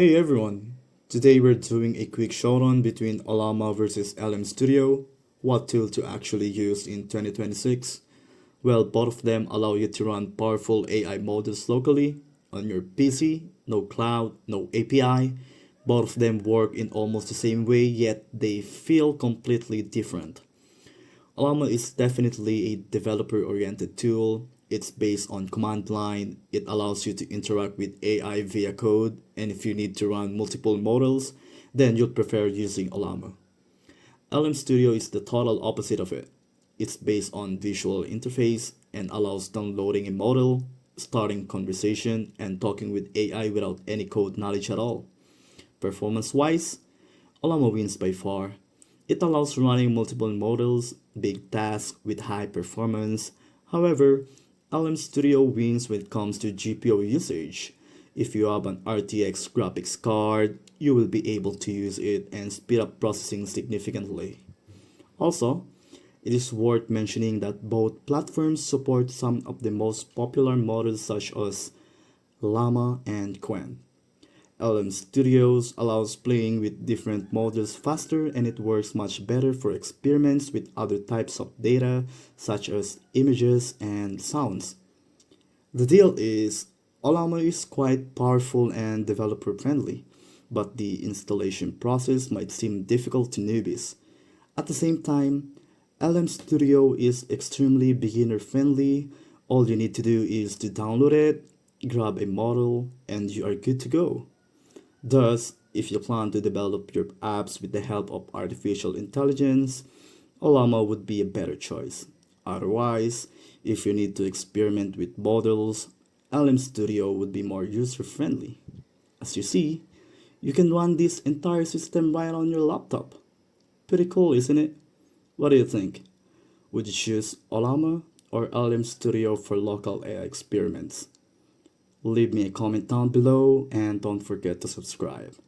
Hey everyone! Today we're doing a quick showdown between Ollama versus LM Studio. What tool to actually use in 2026? Well, both of them allow you to run powerful AI models locally on your PC, no cloud, no API. Both of them work in almost the same way, yet they feel completely different. Ollama is definitely a developer oriented tool. It's based on command line. It allows you to interact with AI via code, and if you need to run multiple models, then you'll prefer using Ollama. LM Studio is the total opposite of it. It's based on visual interface and allows downloading a model, starting conversation, and talking with AI without any code knowledge at all. Performance wise, Ollama wins by far. It allows running multiple models, big tasks with high performance. However, LM Studio wins when it comes to GPU usage. If you have an RTX graphics card, you will be able to use it and speed up processing significantly. Also, it is worth mentioning that both platforms support some of the most popular models such as Llama and Quen. LM Studios allows playing with different models faster and it works much better for experiments with other types of data such as images and sounds. The deal is Ollama is quite powerful and developer friendly, but the installation process might seem difficult to newbies. At the same time, LM Studio is extremely beginner friendly. All you need to do is to download it, grab a model, and you are good to go. Thus, if you plan to develop your apps with the help of artificial intelligence, Ollama would be a better choice. Otherwise, if you need to experiment with models, LM Studio would be more user friendly. As you see, you can run this entire system right on your laptop. Pretty cool, isn't it? What do you think? Would you choose Ollama or LM Studio for local AI experiments? Leave me a comment down below and don't forget to subscribe.